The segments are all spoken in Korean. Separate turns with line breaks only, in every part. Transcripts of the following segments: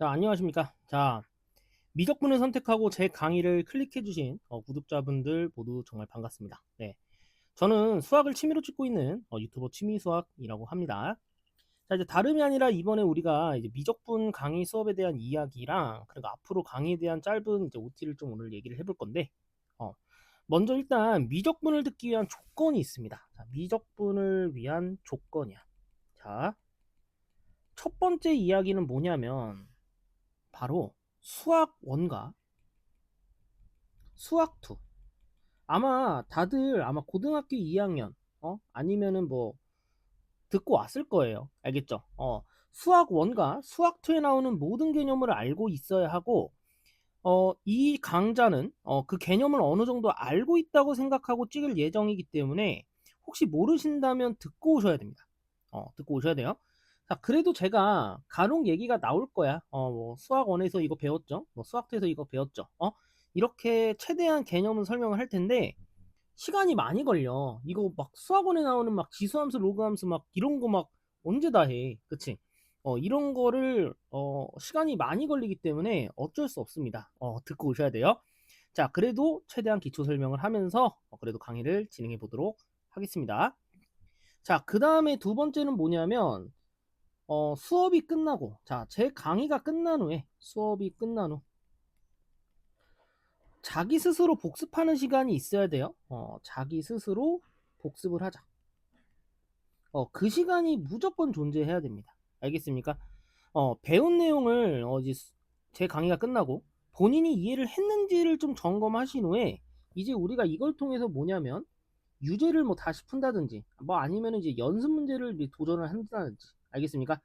자, 안녕하십니까. 자, 미적분을 선택하고 제 강의를 클릭해주신 구독자분들 모두 정말 반갑습니다. 네. 저는 수학을 취미로 찍고 있는 유튜버 취미수학이라고 합니다. 자, 이제 다름이 아니라 이번에 우리가 이제 미적분 강의 수업에 대한 이야기랑 그리고 앞으로 강의에 대한 짧은 이제 OT를 좀 오늘 얘기를 해볼 건데, 어, 먼저 일단 미적분을 듣기 위한 조건이 있습니다. 자, 미적분을 위한 조건이야. 자, 첫 번째 이야기는 뭐냐면, 바로 수학 1과 수학 2. 아마 다들 아마 고등학교 2학년 아니면은 뭐 듣고 왔을 거예요. 알겠죠? 수학 1과 수학 2에 나오는 모든 개념을 알고 있어야 하고 이 강좌는 그 개념을 어느 정도 알고 있다고 생각하고 찍을 예정이기 때문에 혹시 모르신다면 듣고 오셔야 됩니다. 듣고 오셔야 돼요. 자, 그래도 제가 간혹 얘기가 나올 거야. 뭐 수학 1에서 이거 배웠죠? 뭐 수학 2에서 이거 배웠죠? 이렇게 최대한 개념은 설명을 할 텐데 시간이 많이 걸려. 이거 막 수학원에 나오는 막 지수함수, 로그함수 막 이런 거 막 언제 다 해. 그치? 이런 거를 시간이 많이 걸리기 때문에 어쩔 수 없습니다. 듣고 오셔야 돼요. 자, 그래도 최대한 기초 설명을 하면서 그래도 강의를 진행해 보도록 하겠습니다. 자, 그 다음에 두 번째는 뭐냐면 수업이 끝나고, 자, 제 강의가 끝난 후에, 수업이 끝난 후 자기 스스로 복습하는 시간이 있어야 돼요. 자기 스스로 복습을 하자. 그 시간이 무조건 존재해야 됩니다. 알겠습니까? 배운 내용을 이제 제 강의가 끝나고 본인이 이해를 했는지를 좀 점검하신 후에 이제 우리가 이걸 통해서 뭐냐면 유제를 뭐 다시 푼다든지 뭐 아니면 이제 연습 문제를 도전을 한다든지 알겠습니까?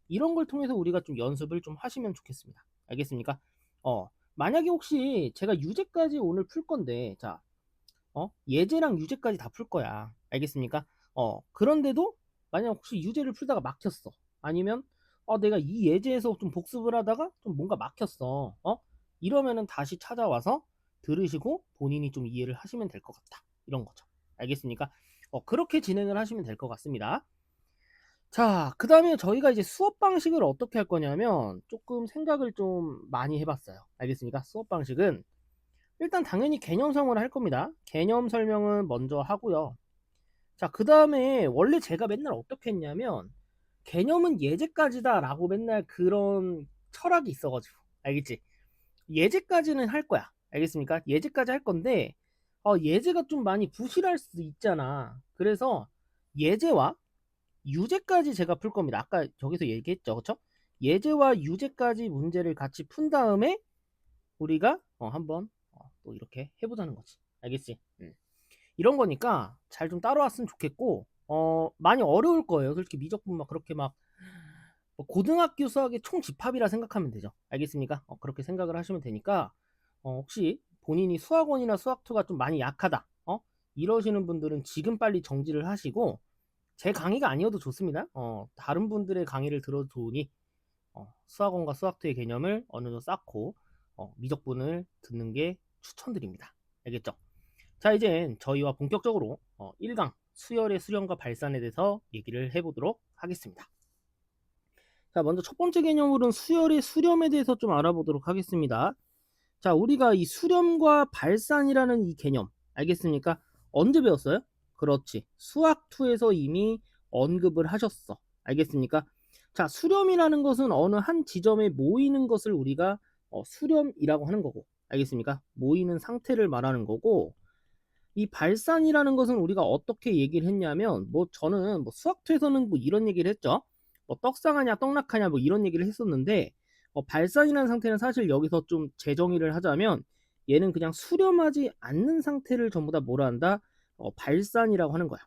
이런 걸 통해서 우리가 좀 연습을 좀 하시면 좋겠습니다. 알겠습니까? 만약에 혹시 제가 유제까지 오늘 풀 건데 자 예제랑 유제까지 다 풀 거야. 알겠습니까? 그런데도 만약 혹시 유제를 풀다가 막혔어. 아니면 내가 이 예제에서 좀 복습을 하다가 좀 뭔가 막혔어. 이러면은 다시 찾아와서 들으시고 본인이 좀 이해를 하시면 될 것 같다. 이런 거죠. 알겠습니까? 그렇게 진행을 하시면 될 것 같습니다. 자, 그 다음에 저희가 이제 수업 방식을 어떻게 할 거냐면 조금 생각을 좀 많이 해봤어요. 알겠습니까? 수업 방식은 일단 당연히 개념 설명을 할 겁니다. 개념 설명은 먼저 하고요. 자, 그 다음에 원래 제가 맨날 어떻게 했냐면 개념은 예제까지다 라고 맨날 그런 철학이 있어가지고 알겠지? 예제까지는 할 거야. 알겠습니까? 예제까지 할 건데 예제가 좀 많이 부실할 수 있잖아. 그래서 예제와 유제까지 제가 풀 겁니다. 아까 저기서 얘기했죠. 그쵸? 예제와 유제까지 문제를 같이 푼 다음에 우리가 한번 또 이렇게 해보자는 거지. 알겠지? 이런 거니까 잘 좀 따라왔으면 좋겠고 많이 어려울 거예요. 솔직히 미적분 막 그렇게 막뭐 고등학교 수학의 총집합이라 생각하면 되죠. 알겠습니까? 그렇게 생각을 하시면 되니까 혹시 본인이 수학원이나 수학2가 좀 많이 약하다. 이러시는 분들은 지금 빨리 정지를 하시고 제 강의가 아니어도 좋습니다. 다른 분들의 강의를 들어도 좋으니 수학원과 수학2의 개념을 어느 정도 쌓고 미적분을 듣는 게 추천드립니다. 알겠죠? 자, 이제 저희와 본격적으로 1강 수열의 수렴과 발산에 대해서 얘기를 해보도록 하겠습니다. 자, 먼저 첫 번째 개념으로는 수열의 수렴에 대해서 좀 알아보도록 하겠습니다. 자, 우리가 이 수렴과 발산이라는 이 개념 알겠습니까? 언제 배웠어요? 그렇지. 수학2에서 이미 언급을 하셨어. 알겠습니까? 자, 수렴이라는 것은 어느 한 지점에 모이는 것을 우리가 수렴이라고 하는 거고 알겠습니까? 모이는 상태를 말하는 거고 이 발산이라는 것은 우리가 어떻게 얘기를 했냐면 뭐 저는 뭐 수학2에서는 뭐 이런 얘기를 했죠. 뭐 떡상하냐 떡락하냐 뭐 이런 얘기를 했었는데 발산이라는 상태는 사실 여기서 좀 재정의를 하자면 얘는 그냥 수렴하지 않는 상태를 전부 다 뭐라 한다? 발산이라고 하는 거야.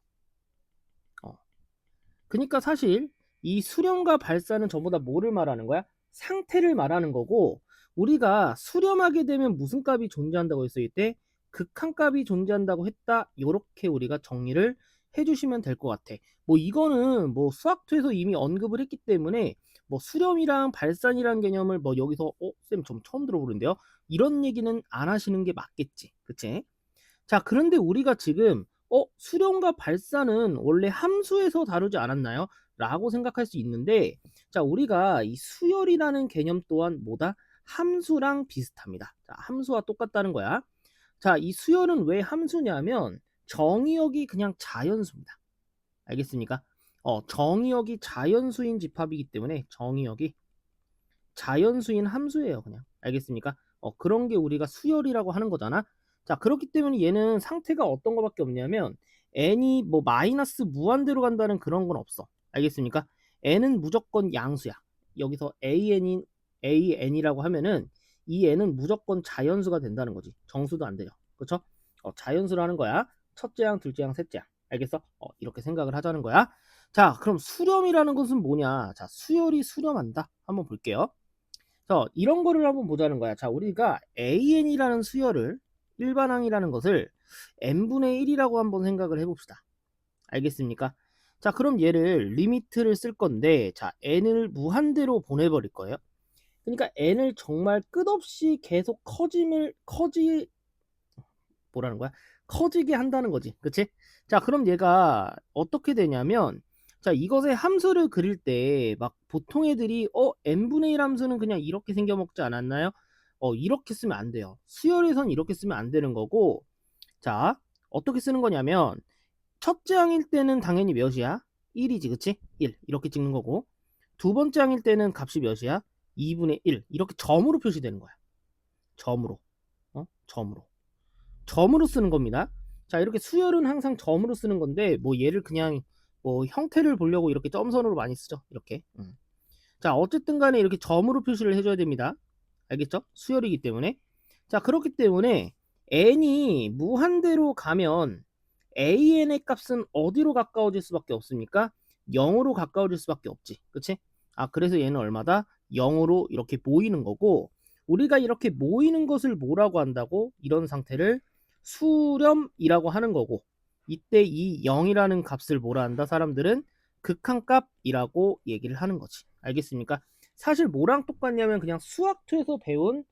그러니까 사실 이 수렴과 발산은 전부 다 뭐를 말하는 거야? 상태를 말하는 거고 우리가 수렴하게 되면 무슨 값이 존재한다고 했을 때 극한값이 존재한다고 했다. 이렇게 우리가 정리를 해주시면 될 것 같아. 뭐 이거는 뭐 수학2에서 이미 언급을 했기 때문에 뭐 수렴이랑 발산이라는 개념을 뭐 여기서 쌤 좀 처음 들어보는데요. 이런 얘기는 안 하시는 게 맞겠지. 그치? 자, 그런데 우리가 지금 수렴과 발산은 원래 함수에서 다루지 않았나요? 라고 생각할 수 있는데, 자, 우리가 이 수열이라는 개념 또한 뭐다? 함수랑 비슷합니다. 자, 함수와 똑같다는 거야. 자, 이 수열은 왜 함수냐면 정의역이 그냥 자연수입니다. 알겠습니까? 정의역이 자연수인 집합이기 때문에 정의역이 자연수인 함수예요, 그냥. 알겠습니까? 그런 게 우리가 수열이라고 하는 거잖아. 자, 그렇기 때문에 얘는 상태가 어떤 거밖에 없냐면 n이 뭐 마이너스 무한대로 간다는 그런 건 없어. 알겠습니까? n은 무조건 양수야. 여기서 an이라고 하면은 이 n은 무조건 자연수가 된다는 거지. 정수도 안 돼요. 그렇죠? 자연수라는 거야. 첫째 양, 둘째 양, 셋째 양. 알겠어? 이렇게 생각을 하자는 거야. 자, 그럼 수렴이라는 것은 뭐냐? 자, 수열이 수렴한다. 한번 볼게요. 이런 거를 한번 보자는 거야. 자, 우리가 an이라는 수열을 일반항이라는 것을 n분의 1이라고 한번 생각을 해봅시다. 알겠습니까? 자, 그럼 얘를 리미트를 쓸 건데, 자, n을 무한대로 보내버릴 거예요. 그러니까 n을 정말 끝없이 계속 뭐라는 거야? 커지게 한다는 거지. 그치? 자, 그럼 얘가 어떻게 되냐면, 자, 이것의 함수를 그릴 때 막 보통 애들이 n분의 1 함수는 그냥 이렇게 생겨먹지 않았나요? 이렇게 쓰면 안 돼요. 수열에선 이렇게 쓰면 안 되는 거고, 자, 어떻게 쓰는 거냐면 첫째 항일 때는 당연히 몇이야? 1이지, 그치? 1 이렇게 찍는 거고, 두 번째 항일 때는 값이 몇이야? 2분의 1 이렇게 점으로 표시되는 거야. 점으로. 점으로 쓰는 겁니다. 자, 이렇게 수열은 항상 점으로 쓰는 건데 뭐 얘를 그냥 뭐 형태를 보려고 이렇게 점선으로 많이 쓰죠. 이렇게. 자, 어쨌든 간에 이렇게 점으로 표시를 해줘야 됩니다. 알겠죠? 수열이기 때문에. 자, 그렇기 때문에 n이 무한대로 가면 an의 값은 어디로 가까워질 수밖에 없습니까? 0으로 가까워질 수밖에 없지. 그치? 그래서 얘는 얼마다? 0으로 이렇게 모이는 거고, 우리가 이렇게 모이는 것을 뭐라고 한다고? 이런 상태를 수렴이라고 하는 거고, 이때 이 0이라는 값을 뭐라 한다? 사람들은 극한값이라고 얘기를 하는 거지. 알겠습니까? 사실 뭐랑 똑같냐면 그냥 수학투에서 배운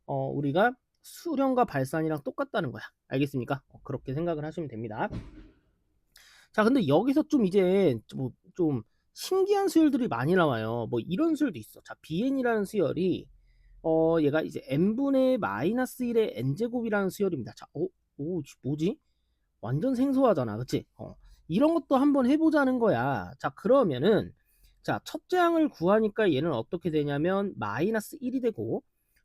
우리가 수렴과 발산이랑 똑같다는 거야. 알겠습니까? 그렇게 생각을 하시면 됩니다. 자, 근데 여기서 좀 이제 좀 신기한 수열들이 많이 나와요. 뭐 이런 수열도 있어. 자, bn이라는 수열이 얘가 이제 n분의 마이너스 1의 n제곱이라는 수열입니다. 자, 뭐지? 완전 생소하잖아. 그치? 이런 것도 한번 해보자는 거야. 자, 그러면은 자, 첫째 항을 구하니까 얘는 어떻게 되냐면 마이너스 1이 되고,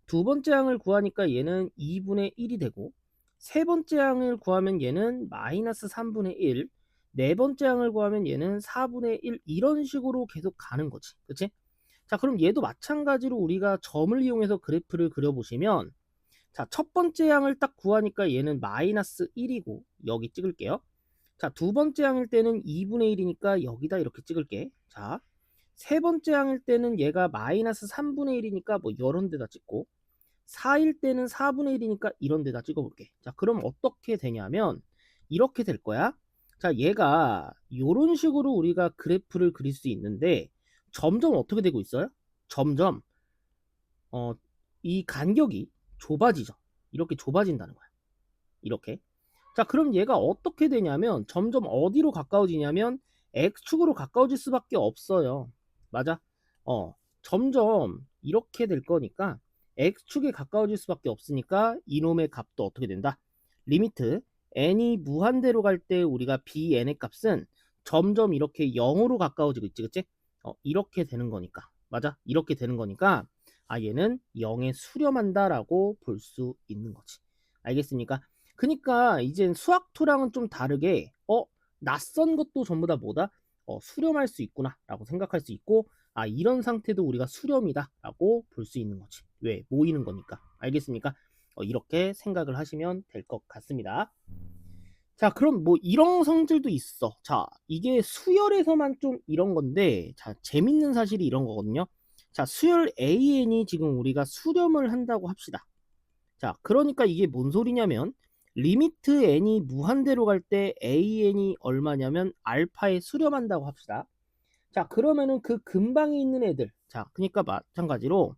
두 번째 항을 구하니까 얘는 2분의 1이 되고, 세 번째 항을 구하면 얘는 마이너스 3분의 1, 네 번째 항을 구하면 얘는 4분의 1, 이런 식으로 계속 가는 거지. 그치? 자, 그럼 얘도 마찬가지로 우리가 점을 이용해서 그래프를 그려보시면, 자, 첫 번째 항을 딱 구하니까 얘는 마이너스 1이고 여기 찍을게요. 자, 두 번째 항일 때는 2분의 1이니까 여기다 이렇게 찍을게. 자, 세 번째 항일 때는 얘가 마이너스 3분의 1이니까 뭐 이런 데다 찍고, 4일 때는 4분의 1이니까 이런 데다 찍어볼게. 자, 그럼 어떻게 되냐면 이렇게 될 거야. 자, 얘가 이런 식으로 우리가 그래프를 그릴 수 있는데 점점 어떻게 되고 있어요? 점점 이 간격이 좁아지죠. 이렇게 좁아진다는 거야. 이렇게. 자, 그럼 얘가 어떻게 되냐면 점점 어디로 가까워지냐면 x축으로 가까워질 수밖에 없어요. 맞아? 점점 이렇게 될 거니까 x축에 가까워질 수밖에 없으니까 이놈의 값도 어떻게 된다? 리미트 n이 무한대로 갈 때 우리가 bn의 값은 점점 이렇게 0으로 가까워지고 있지, 그치? 이렇게 되는 거니까. 맞아? 이렇게 되는 거니까 얘는 0에 수렴한다라고 볼 수 있는 거지. 알겠습니까? 그러니까 이젠 수학2랑은 좀 다르게 낯선 것도 전부 다 뭐다? 수렴할 수 있구나 라고 생각할 수 있고, 이런 상태도 우리가 수렴이다 라고 볼 수 있는 거지. 왜? 모이는 거니까. 알겠습니까? 이렇게 생각을 하시면 될 것 같습니다. 자, 그럼 뭐 이런 성질도 있어. 자, 이게 수열에서만 좀 이런 건데, 자, 재밌는 사실이 이런 거거든요. 자, 수열 AN이 지금 우리가 수렴을 한다고 합시다. 자, 그러니까 이게 뭔 소리냐면 리미트 n이 무한대로 갈 때 an이 얼마냐면 알파에 수렴한다고 합시다. 자, 그러면은 그 근방에 있는 애들, 자, 그러니까 마찬가지로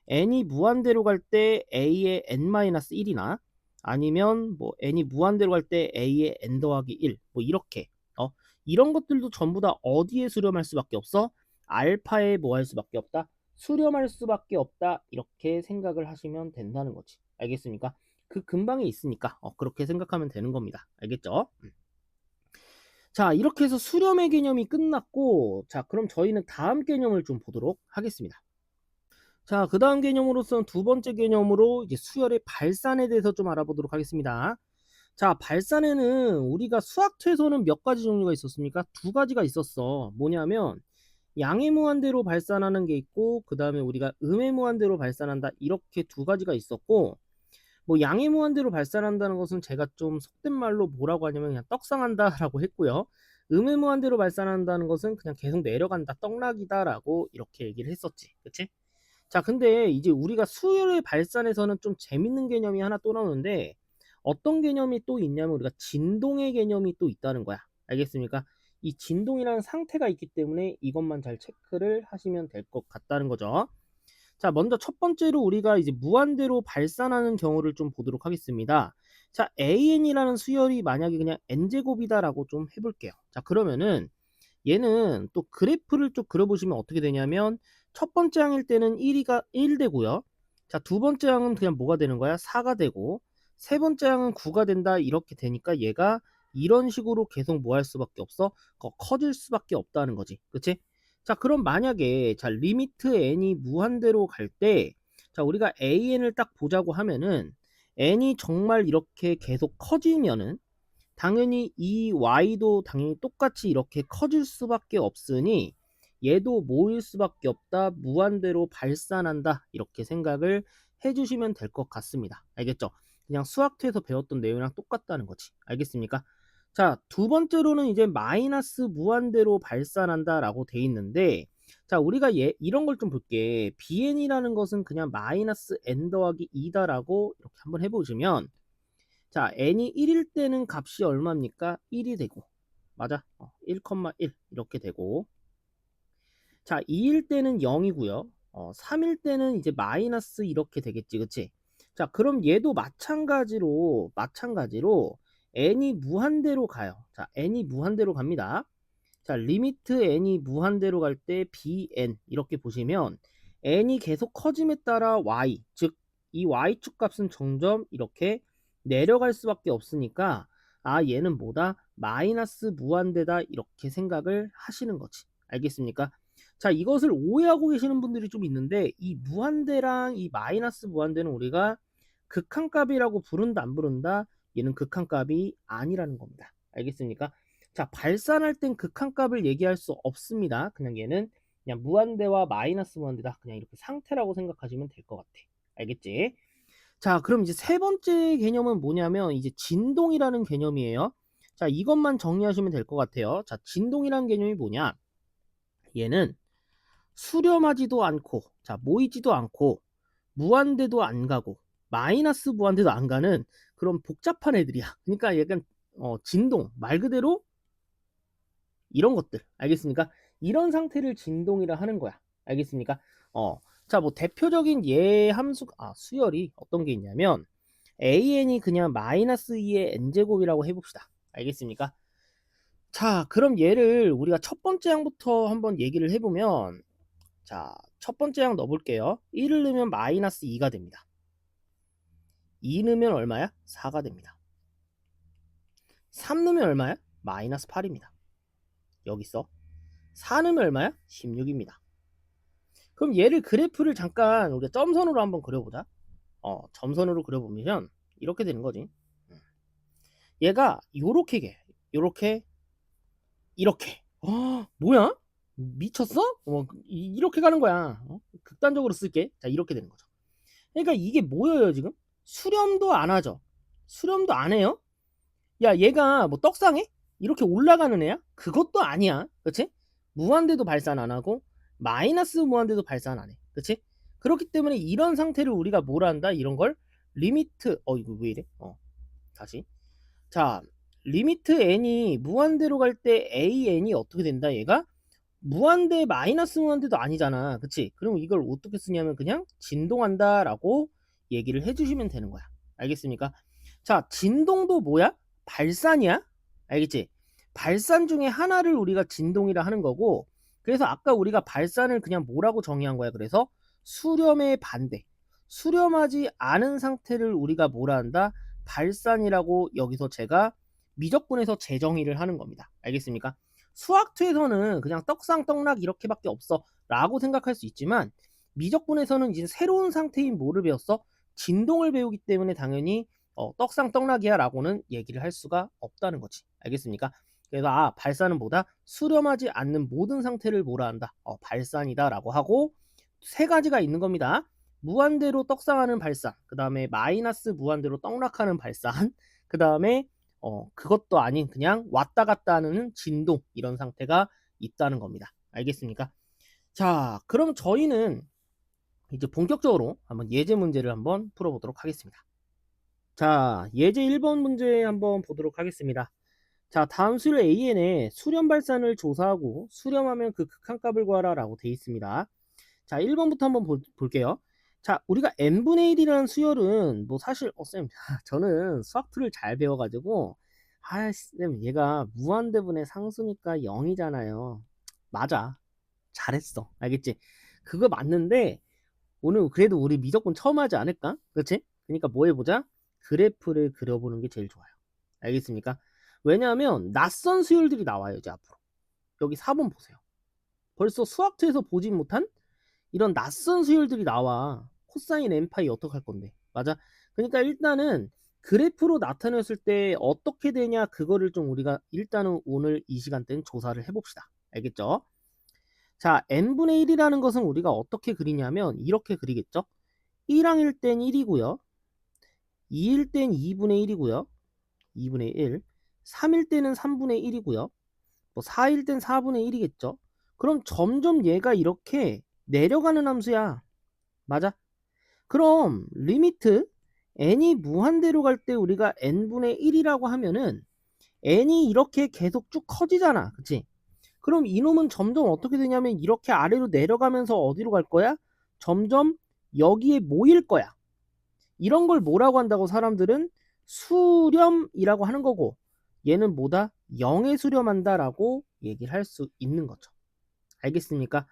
n이 무한대로 갈 때 a의 n-1이나 아니면 뭐 n이 무한대로 갈 때 a의 n 더하기 1, 뭐 이렇게 이런 것들도 전부 다 어디에 수렴할 수밖에 없어? 알파에 뭐 할 수밖에 없다? 수렴할 수밖에 없다. 이렇게 생각을 하시면 된다는 거지. 알겠습니까? 그 근방에 있으니까 그렇게 생각하면 되는 겁니다. 알겠죠? 자, 이렇게 해서 수렴의 개념이 끝났고, 자, 그럼 저희는 다음 개념을 좀 보도록 하겠습니다. 자, 그 다음 개념으로서는 두 번째 개념으로 이제 수열의 발산에 대해서 좀 알아보도록 하겠습니다. 자, 발산에는 우리가 수학투에서는 몇 가지 종류가 있었습니까? 두 가지가 있었어. 뭐냐면 양의 무한대로 발산하는 게 있고, 그 다음에 우리가 음의 무한대로 발산한다. 이렇게 두 가지가 있었고, 뭐 양의 무한대로 발산한다는 것은 제가 좀 속된 말로 뭐라고 하냐면 그냥 떡상한다라고 했고요. 음의 무한대로 발산한다는 것은 그냥 계속 내려간다, 떡락이다라고 이렇게 얘기를 했었지. 그치? 자, 근데 이제 우리가 수열의 발산에서는 좀 재밌는 개념이 하나 또 나오는데 어떤 개념이 또 있냐면 우리가 진동의 개념이 또 있다는 거야. 알겠습니까? 이 진동이라는 상태가 있기 때문에 이것만 잘 체크를 하시면 될 것 같다는 거죠. 자, 먼저 첫 번째로 우리가 이제 무한대로 발산하는 경우를 좀 보도록 하겠습니다. 자, AN이라는 수열이 만약에 그냥 n제곱이다라고 좀 해볼게요. 자, 그러면은 얘는 또 그래프를 쭉 그려보시면 어떻게 되냐면 첫 번째 항일 때는 1이가 1 되고요. 자, 두 번째 항은 그냥 뭐가 되는 거야? 4가 되고 세 번째 항은 9가 된다. 이렇게 되니까 얘가 이런 식으로 계속 뭐 할 수밖에 없어? 커질 수밖에 없다는 거지. 그치? 자, 그럼 만약에 자 리미트 n이 무한대로 갈 때 자 우리가 an을 딱 보자고 하면은 n이 정말 이렇게 계속 커지면은 당연히 이 y도 당연히 똑같이 이렇게 커질 수밖에 없으니 얘도 모일 수밖에 없다. 무한대로 발산한다. 이렇게 생각을 해주시면 될 것 같습니다. 알겠죠? 그냥 수학투에서 배웠던 내용이랑 똑같다는 거지. 알겠습니까? 자, 두 번째로는 이제 마이너스 무한대로 발산한다 라고 돼 있는데 자, 우리가 이런 걸 좀 볼게. bn이라는 것은 그냥 마이너스 n 더하기 2다 라고 이렇게 한번 해보시면 자, n이 1일 때는 값이 얼마입니까? 1이 되고 맞아? 1,1 이렇게 되고 자, 2일 때는 0이고요. 3일 때는 이제 마이너스 이렇게 되겠지. 그치? 자, 그럼 얘도 마찬가지로 n이 무한대로 가요. 자, n이 무한대로 갑니다. 자, 리미트 n이 무한대로 갈 때 bn 이렇게 보시면 n이 계속 커짐에 따라 y, 즉 이 y축 값은 점점 이렇게 내려갈 수밖에 없으니까 아, 얘는 뭐다? 마이너스 무한대다 이렇게 생각을 하시는 거지. 알겠습니까? 자, 이것을 오해하고 계시는 분들이 좀 있는데 이 무한대랑 이 마이너스 무한대는 우리가 극한값이라고 부른다 안 부른다? 얘는 극한값이 아니라는 겁니다. 알겠습니까? 자, 발산할 땐 극한값을 얘기할 수 없습니다. 그냥 얘는 그냥 무한대와 마이너스 무한대다. 그냥 이렇게 상태라고 생각하시면 될 것 같아. 알겠지? 자, 그럼 이제 세 번째 개념은 뭐냐면 이제 진동이라는 개념이에요. 자, 이것만 정리하시면 될 것 같아요. 자, 진동이라는 개념이 뭐냐? 얘는 수렴하지도 않고, 자, 모이지도 않고, 무한대도 안 가고, 마이너스 무한대도 안 가는 그런 복잡한 애들이야. 그러니까 약간 진동, 말 그대로 이런 것들. 알겠습니까? 이런 상태를 진동이라 하는 거야. 알겠습니까? 자, 뭐 대표적인 예 함수, 수열이 어떤 게 있냐면 an이 그냥 마이너스 2의 n제곱이라고 해봅시다. 알겠습니까? 자, 그럼 얘를 우리가 첫 번째 항부터 한번 얘기를 해보면 자, 첫 번째 항 넣어볼게요. 1을 넣으면 마이너스 2가 됩니다. 2 넣으면 얼마야? 4가 됩니다. 3 넣으면 얼마야? 마이너스 8입니다. 여기 있어. 4 넣으면 얼마야? 16입니다. 그럼 얘를 그래프를 잠깐 우리가 점선으로 한번 그려보자. 점선으로 그려보면 이렇게 되는 거지. 얘가 요렇게 게 요렇게 이렇게. 뭐야? 미쳤어? 이렇게 가는 거야. 극단적으로 쓸게. 자, 이렇게 되는 거죠. 그러니까 이게 뭐예요, 지금? 수렴도 안 하죠. 수렴도 안 해요. 야, 얘가 뭐 떡상해? 이렇게 올라가는 애야? 그것도 아니야. 그치? 무한대도 발산 안 하고 마이너스 무한대도 발산 안 해. 그치? 그렇기 때문에 이런 상태를 우리가 뭐라 한다? 이런 걸 리미트 이거 왜 이래? 다시. 자, 리미트 n이 무한대로 갈 때 an이 어떻게 된다? 얘가 무한대 마이너스 무한대도 아니잖아. 그치? 그럼 이걸 어떻게 쓰냐면 그냥 진동한다 라고 얘기를 해주시면 되는 거야. 알겠습니까? 자, 진동도 뭐야? 발산이야. 알겠지? 발산 중에 하나를 우리가 진동이라 하는 거고, 그래서 아까 우리가 발산을 그냥 뭐라고 정의한 거야. 그래서 수렴의 반대, 수렴하지 않은 상태를 우리가 뭐라 한다? 발산이라고 여기서 제가 미적분에서 재정의를 하는 겁니다. 알겠습니까? 수학투에서는 그냥 떡상떡락 이렇게밖에 없어 라고 생각할 수 있지만, 미적분에서는 이제 새로운 상태인 뭐를 배웠어? 진동을 배우기 때문에 당연히 떡상떡락이야 라고는 얘기를 할 수가 없다는 거지. 알겠습니까? 그래서 발산은 뭐다? 수렴하지 않는 모든 상태를 뭐라 한다? 발산이다 라고 하고, 세 가지가 있는 겁니다. 무한대로 떡상하는 발산, 그 다음에 마이너스 무한대로 떡락하는 발산, 그 다음에 그것도 아닌 그냥 왔다 갔다 하는 진동, 이런 상태가 있다는 겁니다. 알겠습니까? 자, 그럼 저희는 이제 본격적으로 한번 예제 문제를 한번 풀어보도록 하겠습니다. 자, 예제 1번 문제 한번 보도록 하겠습니다. 자, 다음 수열 AN의 수렴 발산을 조사하고 수렴하면 그 극한값을 구하라 라고 되어 있습니다. 자, 1번부터 한번 볼게요. 자, 우리가 n분의 1이라는 수열은 뭐 사실 쌤 저는 수학2를 잘 배워가지고 쌤 얘가 무한대분의 상수니까 0이잖아요. 맞아. 잘했어. 알겠지? 그거 맞는데 오늘 그래도 우리 미적분 처음 하지 않을까? 그렇지? 그러니까 뭐 해보자? 그래프를 그려보는 게 제일 좋아요. 알겠습니까? 왜냐하면 낯선 수열들이 나와요. 이제 앞으로. 여기 4번 보세요. 벌써 수학투에서 보지 못한 이런 낯선 수열들이 나와. 코사인 n파이 어떻게 할 건데? 맞아? 그러니까 일단은 그래프로 나타냈을 때 어떻게 되냐 그거를 좀 우리가 일단은 오늘 이 시간대는 조사를 해봅시다. 알겠죠? 자, n분의 1이라는 것은 우리가 어떻게 그리냐면 이렇게 그리겠죠? 1항일 땐 1이고요. 2일 땐 2분의 1이고요. 2분의 1. 3일 때는 3분의 1이고요. 뭐 4일 땐 4분의 1이겠죠. 그럼 점점 얘가 이렇게 내려가는 함수야. 맞아? 그럼 리미트 n이 무한대로 갈 때 우리가 n분의 1이라고 하면은 n이 이렇게 계속 쭉 커지잖아. 그치? 그럼 이놈은 점점 어떻게 되냐면 이렇게 아래로 내려가면서 어디로 갈 거야? 점점 여기에 모일 거야. 이런 걸 뭐라고 한다고 사람들은 수렴이라고 하는 거고, 얘는 뭐다? 0에 수렴한다라고 얘기를 할 수 있는 거죠. 알겠습니까?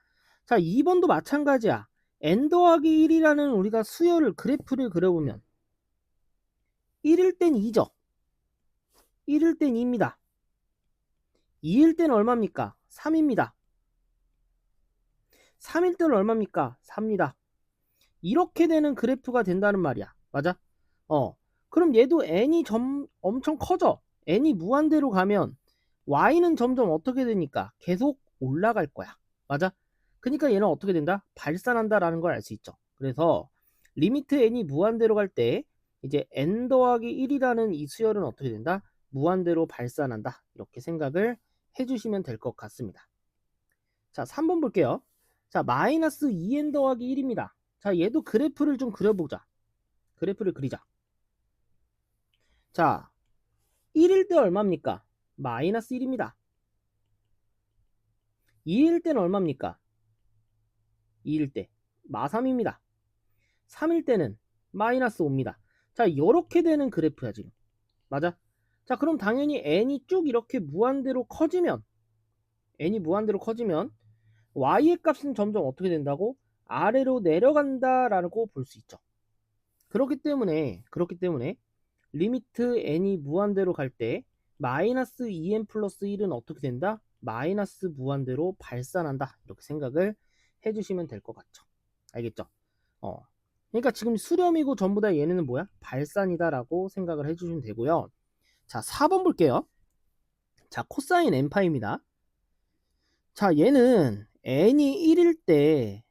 자, 2번도 마찬가지야. n 더하기 1이라는 우리가 수열을 그래프를 그려보면 1일 땐 2죠. 1일 땐 2입니다. 2일 땐 얼마입니까? 3입니다. 3일 땐 얼마입니까? 4입니다. 이렇게 되는 그래프가 된다는 말이야. 맞아? 그럼 얘도 n이 엄청 커져. n이 무한대로 가면 y는 점점 어떻게 되니까 계속 올라갈 거야. 맞아? 그러니까 얘는 어떻게 된다? 발산한다라는 걸 알 수 있죠. 그래서 리미트 n이 무한대로 갈 때 이제 n 더하기 1이라는 이 수열은 어떻게 된다? 무한대로 발산한다. 이렇게 생각을 해주시면 될 것 같습니다. 자, 3번 볼게요. 자, 마이너스 2n 더하기 1입니다. 자, 얘도 그래프를 좀 그려보자. 그래프를 그리자. 자, 1일 때 얼마입니까? 마이너스 1입니다. 2일 때는 얼마입니까? 2일 때 마3입니다. 3일 때는 마이너스 5입니다. 자, 이렇게 되는 그래프야 지금. 맞아? 자, 그럼 당연히 n이 쭉 이렇게 무한대로 커지면 y의 값은 점점 어떻게 된다고? 아래로 내려간다라고 볼 수 있죠. 그렇기 때문에 리미트 n이 무한대로 갈 때 마이너스 2n 플러스 1은 어떻게 된다? 마이너스 무한대로 발산한다. 이렇게 생각을 해주시면 될 것 같죠. 알겠죠? 그러니까 지금 수렴이고 전부 다 얘네는 뭐야? 발산이다라고 생각을 해주시면 되고요. 자, 4번 볼게요. 자, 코사인 n파입니다. 자, 얘는 n이 1일 때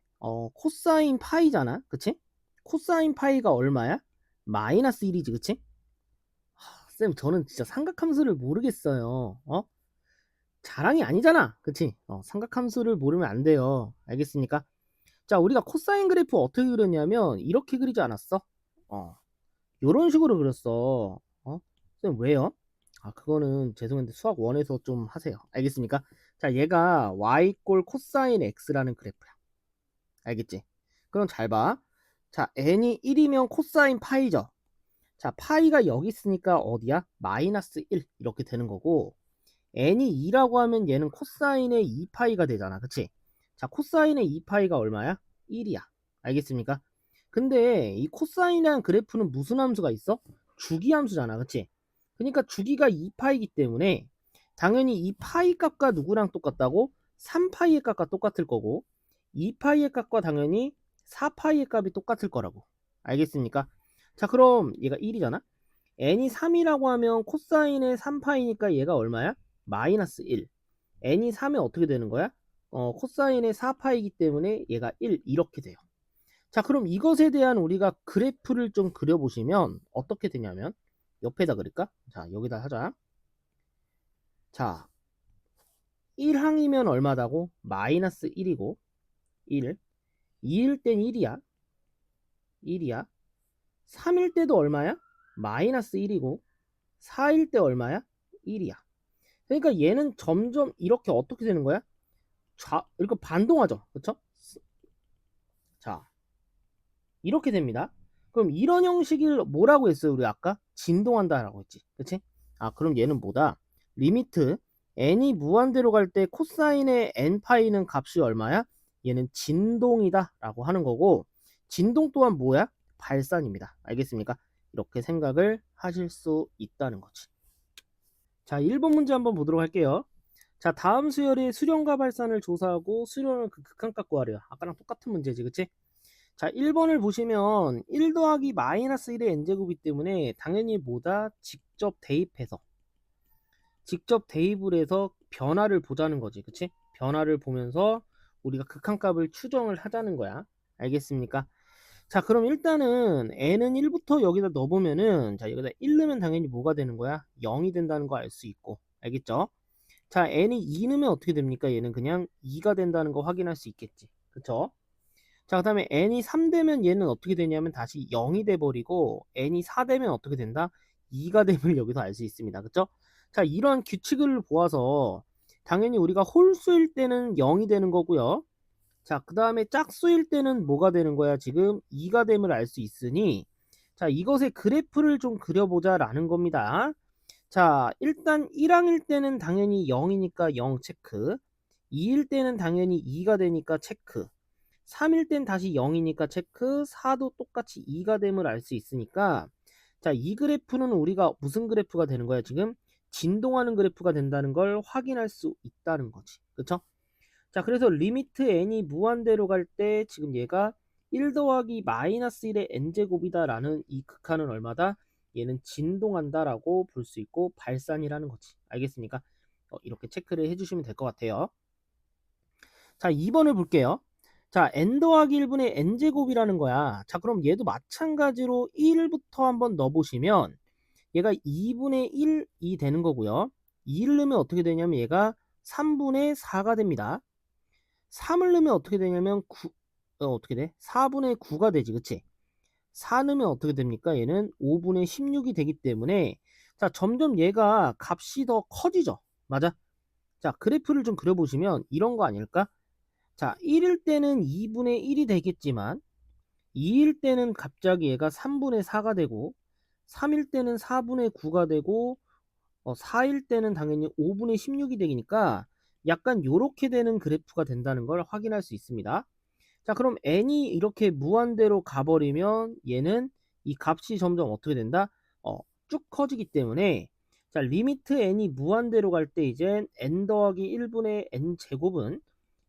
코사인 파이잖아. 그치? 코사인 파이가 얼마야? 마이너스 1이지. 그치? 쌤, 저는 진짜 삼각함수를 모르겠어요. 자랑이 아니잖아. 그치? 삼각함수를 모르면 안 돼요. 알겠습니까? 자, 우리가 코사인 그래프 어떻게 그렸냐면 이렇게 그리지 않았어? 요런 식으로 그렸어. 쌤, 왜요? 그거는 죄송한데 수학 1에서 좀 하세요. 알겠습니까? 자, 얘가 y꼴 코사인 x라는 그래프야. 알겠지? 그럼 잘 봐. 자, n이 1이면 코사인 파이죠. 자, 파이가 여기 있으니까 어디야? 마이너스 1 이렇게 되는 거고, n이 2라고 하면 얘는 코사인의 2파이가 되잖아. 그치? 자, 코사인의 2파이가 얼마야? 1이야. 알겠습니까? 근데 이 코사인이라는 그래프는 무슨 함수가 있어? 주기 함수잖아. 그치? 그러니까 주기가 2파이기 때문에 당연히 이 파이 값과 누구랑 똑같다고? 3파이의 값과 똑같을 거고 2파이의 값과 당연히 4파이의 값이 똑같을 거라고. 알겠습니까? 자, 그럼 얘가 1이잖아. n이 3이라고 하면 코사인의 3파이니까 얘가 얼마야? 마이너스 1. n이 3이 어떻게 되는 거야? 코사인의 4파이기 때문에 얘가 1 이렇게 돼요. 자, 그럼 이것에 대한 우리가 그래프를 좀 그려보시면 어떻게 되냐면 옆에다 그릴까? 자, 여기다 하자. 자, 1항이면 얼마다고? 마이너스 1이고 1. 2일 땐 1이야. 1이야. 3일 때도 얼마야? 마이너스 1이고 4일 때 얼마야? 1이야. 그러니까 얘는 점점 이렇게 어떻게 되는 거야? 이렇게 반동하죠. 그쵸? 자, 이렇게 됩니다. 그럼 이런 형식을 뭐라고 했어요? 우리 아까 진동한다라고 했지. 그치? 아, 그럼 얘는 뭐다? 리미트 n이 무한대로 갈 때 코사인의 n파이는 값이 얼마야? 얘는 진동이다 라고 하는 거고 진동 또한 뭐야? 발산입니다. 알겠습니까? 이렇게 생각을 하실 수 있다는 거지. 자, 1번 문제 한번 보도록 할게요. 자, 다음 수열의 수렴과 발산을 조사하고 수렴을 그 극한값 구하래요. 아까랑 똑같은 문제지, 그치? 자, 1번을 보시면 1 더하기 마이너스 1의 n제곱이기 때문에 당연히 뭐다? 직접 대입을 해서 변화를 보자는 거지, 그치? 변화를 보면서 우리가 극한값을 추정을 하자는 거야. 알겠습니까? 자, 그럼 일단은 n은 1부터 여기다 넣어보면은 자, 여기다 1 넣으면 당연히 뭐가 되는 거야? 0이 된다는 거 알 수 있고. 알겠죠? 자, n이 2 넣으면 어떻게 됩니까? 얘는 그냥 2가 된다는 거 확인할 수 있겠지. 그쵸? 자, 그 다음에 n이 3 되면 얘는 어떻게 되냐면 다시 0이 돼버리고 n이 4 되면 어떻게 된다? 2가 됨을 여기서 알 수 있습니다. 그쵸? 자, 이러한 규칙을 보아서 당연히 우리가 홀수일 때는 0이 되는 거고요. 자, 그 다음에 짝수일 때는 뭐가 되는 거야? 지금 2가 됨을 알 수 있으니 자, 이것의 그래프를 좀 그려보자 라는 겁니다. 자, 일단 1항일 때는 당연히 0이니까 0 체크 2일 때는 당연히 2가 되니까 체크 3일 땐 다시 0이니까 체크 4도 똑같이 2가 됨을 알 수 있으니까 자, 이 그래프는 우리가 무슨 그래프가 되는 거야? 지금 진동하는 그래프가 된다는 걸 확인할 수 있다는 거지. 그쵸? 자, 그래서 리미트 n이 무한대로 갈 때 지금 얘가 1 더하기 마이너스 1의 n제곱이다 라는 이 극한은 얼마다? 얘는 진동한다 라고 볼 수 있고 발산이라는 거지. 알겠습니까? 이렇게 체크를 해주시면 될 것 같아요. 자, 2번을 볼게요. 자, n 더하기 1분의 n제곱이라는 거야. 자, 그럼 얘도 마찬가지로 1부터 한번 넣어보시면 얘가 2분의 1이 되는 거고요. 2를 넣으면 어떻게 되냐면 얘가 3분의 4가 됩니다. 3을 넣으면 어떻게 되냐면 어떻게 돼? 4분의 9가 되지. 그치? 4 넣으면 어떻게 됩니까? 얘는 5분의 16이 되기 때문에 자, 점점 얘가 값이 더 커지죠. 맞아? 자, 그래프를 좀 그려보시면 이런 거 아닐까? 자, 1일 때는 2분의 1이 되겠지만 2일 때는 갑자기 얘가 3분의 4가 되고 3일 때는 4분의 9가 되고 4일 때는 당연히 5분의 16이 되니까 약간 요렇게 되는 그래프가 된다는 걸 확인할 수 있습니다. 자, 그럼 n이 이렇게 무한대로 가버리면 얘는 이 값이 점점 어떻게 된다? 쭉 커지기 때문에 자, 리미트 n이 무한대로 갈 때 이제 n 더하기 1분의 n 제곱은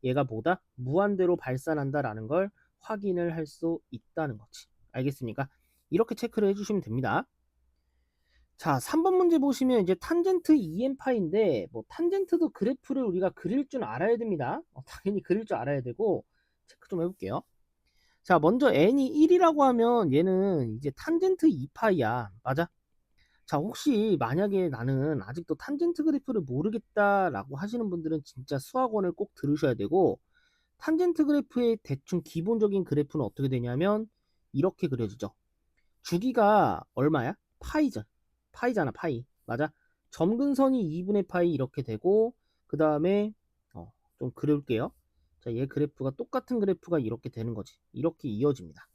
얘가 뭐다? 무한대로 발산한다라는 걸 확인을 할 수 있다는 거지. 알겠습니까? 이렇게 체크를 해주시면 됩니다. 자, 3번 문제 보시면 이제 탄젠트 2n파인데 뭐 탄젠트도 그래프를 우리가 그릴 줄 알아야 됩니다. 당연히 그릴 줄 알아야 되고 체크 좀 해볼게요. 자, 먼저 n이 1이라고 하면 얘는 이제 탄젠트 2파이야. 맞아? 자, 혹시 만약에 나는 아직도 탄젠트 그래프를 모르겠다라고 하시는 분들은 진짜 수학원을 꼭 들으셔야 되고 탄젠트 그래프의 대충 기본적인 그래프는 어떻게 되냐면 이렇게 그려지죠. 주기가 얼마야? 파이죠. 파이잖아, 파이. 맞아? 점근선이 2분의 파이 이렇게 되고 그 다음에 좀 그려볼게요. 자, 얘 그래프가 똑같은 그래프가 이렇게 되는 거지. 이렇게 이어집니다.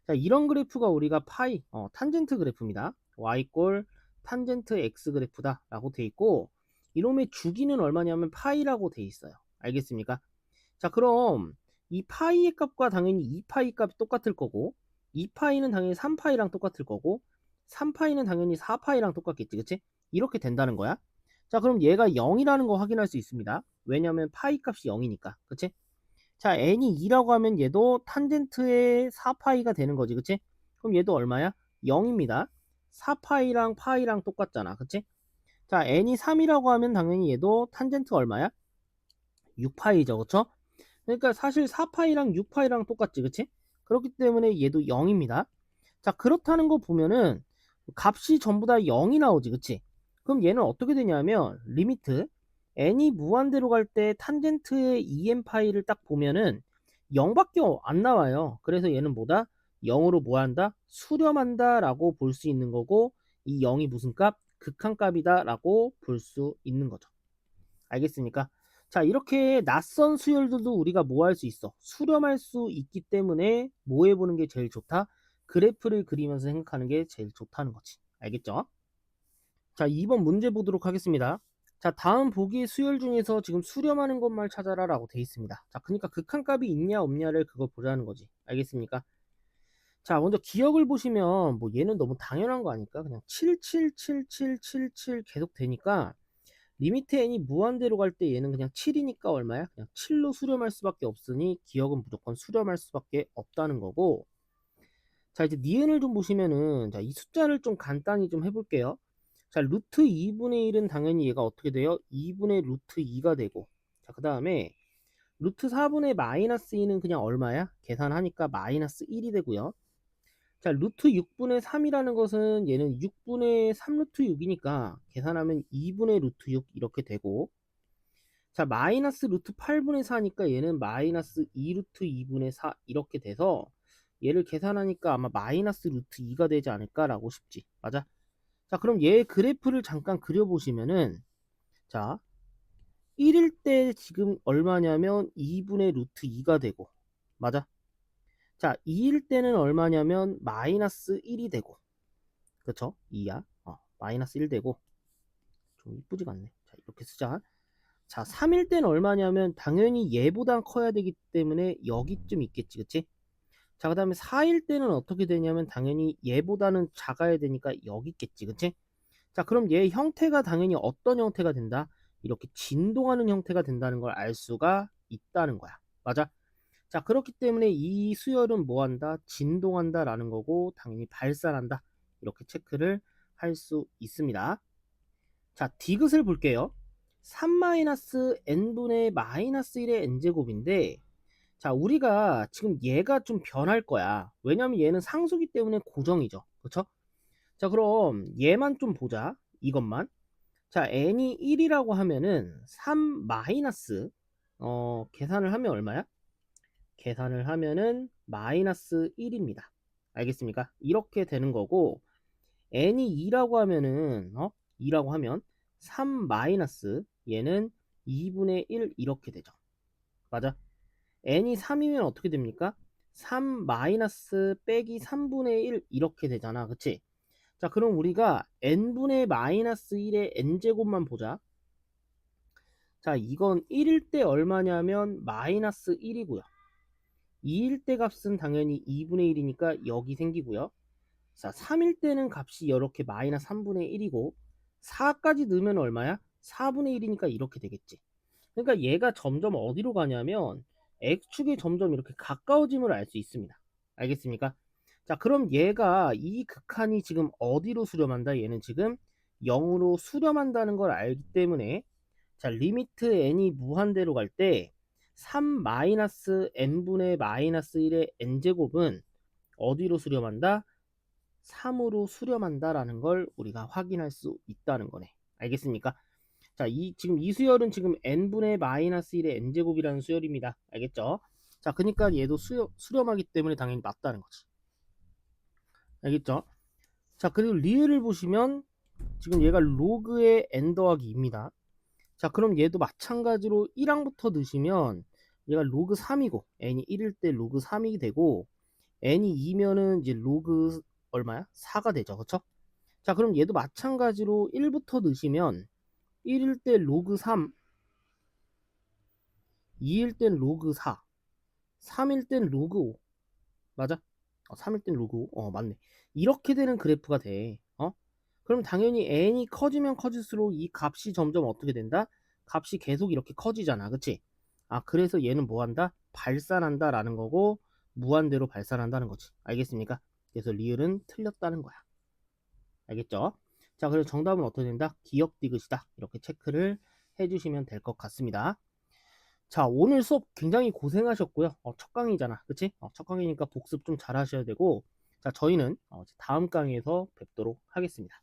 자, 이런 그래프가 우리가 파이, 탄젠트 그래프입니다. y 꼴 탄젠트 x 그래프다 라고 돼 있고 이놈의 주기는 얼마냐면 파이라고 돼 있어요. 알겠습니까? 자, 그럼 이 파이의 값과 당연히 2파이 값이 똑같을 거고 2파이는 당연히 3파이랑 똑같을 거고 3파이는 당연히 4파이랑 똑같겠지. 그치? 이렇게 된다는 거야. 자, 그럼 얘가 0이라는 거 확인할 수 있습니다. 왜냐면 파이 값이 0이니까. 그치? 자, n이 2라고 하면 얘도 탄젠트의 4파이가 되는 거지. 그치? 그럼 얘도 얼마야? 0입니다. 4파이랑 파이랑 똑같잖아. 그치? 자, n이 3이라고 하면 당연히 얘도 탄젠트 얼마야? 6파이죠. 그쵸? 그러니까 사실 4파이랑 6파이랑 똑같지. 그치? 그렇기 때문에 얘도 0입니다. 자, 그렇다는 거 보면은 값이 전부 다 0이 나오지. 그치? 그럼 얘는 어떻게 되냐면 리미트 n이 무한대로 갈 때 탄젠트의 2n파이를 딱 보면은 0밖에 안 나와요. 그래서 얘는 뭐다? 0으로 뭐 한다? 수렴한다 라고 볼 수 있는 거고 이 0이 무슨 값? 극한값이다 라고 볼 수 있는 거죠. 알겠습니까? 자, 이렇게 낯선 수열들도 우리가 뭐 할 수 있어? 수렴할 수 있기 때문에 뭐 해보는 게 제일 좋다? 그래프를 그리면서 생각하는 게 제일 좋다는 거지. 알겠죠? 자, 2번 문제 보도록 하겠습니다. 자, 다음 보기의 수열 중에서 지금 수렴하는 것만 찾아라 라고 돼 있습니다. 자, 그러니까 극한값이 있냐 없냐를 그걸 보자는 거지. 알겠습니까? 자, 먼저 기억을 보시면 뭐 얘는 너무 당연한 거 아닐까? 그냥 777777 계속 되니까 리미트 n이 무한대로 갈 때 얘는 그냥 7이니까 얼마야? 그냥 7로 수렴할 수밖에 없으니 기억은 무조건 수렴할 수밖에 없다는 거고. 자, 이제 니은을 좀 보시면은 자, 이 숫자를 좀 간단히 좀 해볼게요. 자, 루트 2분의 1은 당연히 얘가 어떻게 돼요? 2분의 루트 2가 되고, 자, 그 다음에 루트 4분의 마이너스 2는 그냥 얼마야? 계산하니까 마이너스 1이 되고요. 자, 루트 6분의 3이라는 것은 얘는 6분의 3 루트 6이니까 계산하면 2분의 루트 6 이렇게 되고, 자, 마이너스 루트 8분의 4니까 얘는 마이너스 2 루트 2분의 4 이렇게 돼서 얘를 계산하니까 아마 마이너스 루트 2가 되지 않을까라고 싶지. 맞아? 자, 그럼 얘 그래프를 잠깐 그려보시면은 자, 1일 때 지금 얼마냐면 2분의 루트 2가 되고 맞아? 자, 2일 때는 얼마냐면 마이너스 1이 되고 그쵸? 2야. 마이너스 1 되고 좀 이쁘지가 않네. 자, 이렇게 쓰자. 자, 3일 때는 얼마냐면 당연히 얘보다 커야 되기 때문에 여기쯤 있겠지. 그치? 자, 그 다음에 4일 때는 어떻게 되냐면 당연히 얘보다는 작아야 되니까 여기 있겠지. 그치? 자, 그럼 얘 형태가 당연히 어떤 형태가 된다? 이렇게 진동하는 형태가 된다는 걸 알 수가 있다는 거야. 맞아? 자, 그렇기 때문에 이 수열은 뭐 한다? 진동한다 라는 거고 당연히 발산한다. 이렇게 체크를 할 수 있습니다. 자, 디귿을 볼게요. 3-n분의 마이너스 1의 n제곱인데 자, 우리가 지금 얘가 좀 변할 거야. 왜냐면 얘는 상수기 때문에 고정이죠. 그렇죠? 자, 그럼 얘만 좀 보자. 이것만. 자, n이 1이라고 하면은 3 마이너스 계산을 하면 얼마야? 계산을 하면은 마이너스 1입니다. 알겠습니까? 이렇게 되는 거고 n이 2라고 하면은 2라고 하면 3 마이너스 얘는 2분의 1 이렇게 되죠. 맞아? n이 3이면 어떻게 됩니까? 3 마이너스 빼기 3분의 1 이렇게 되잖아. 그치? 자, 그럼 우리가 n분의 마이너스 1의 n제곱만 보자. 자, 이건 1일 때 얼마냐면 마이너스 1이고요. 2일 때 값은 당연히 2분의 1이니까 여기 생기고요. 자, 3일 때는 값이 이렇게 마이너스 3분의 1이고 4까지 넣으면 얼마야? 4분의 1이니까 이렇게 되겠지. 그러니까 얘가 점점 어디로 가냐면 x축에 점점 이렇게 가까워짐을 알 수 있습니다. 알겠습니까? 자, 그럼 얘가 이 극한이 지금 어디로 수렴한다? 얘는 지금 0으로 수렴한다는 걸 알기 때문에 자, 리미트 n이 무한대로 갈 때 3 마이너스 n분의 마이너스 1의 n제곱은 어디로 수렴한다? 3으로 수렴한다라는 걸 우리가 확인할 수 있다는 거네. 알겠습니까? 자, 지금 이 수열은 지금 n분의 마이너스 1의 n제곱이라는 수열입니다. 알겠죠? 자, 그러니까 얘도 수렴하기 때문에 당연히 맞다는 거지. 알겠죠? 자, 그리고 리을을 보시면 지금 얘가 로그의 n 더하기 2입니다. 자, 그럼 얘도 마찬가지로 1항부터 넣으시면 얘가 로그 3이고 n이 1일 때 로그 3이 되고 n이 2면은 이제 로그 얼마야? 4가 되죠. 그쵸? 자, 그럼 얘도 마찬가지로 1부터 넣으시면 1일 때 로그 3, 2일 땐 로그 4, 3일 땐 로그 5. 맞아? 3일 땐 로그 5. 맞네. 이렇게 되는 그래프가 돼. 그럼 당연히 n이 커지면 커질수록 이 값이 점점 어떻게 된다? 값이 계속 이렇게 커지잖아. 그치? 그래서 얘는 뭐 한다? 발산한다 라는 거고, 무한대로 발산한다는 거지. 알겠습니까? 그래서 리을은 틀렸다는 거야. 알겠죠? 자, 그래서 정답은 어떻게 된다? 기억 디귿이다. 이렇게 체크를 해주시면 될 것 같습니다. 자, 오늘 수업 굉장히 고생하셨고요. 첫 강의잖아. 그치? 첫 강의니까 복습 좀 잘 하셔야 되고, 자, 저희는 다음 강의에서 뵙도록 하겠습니다.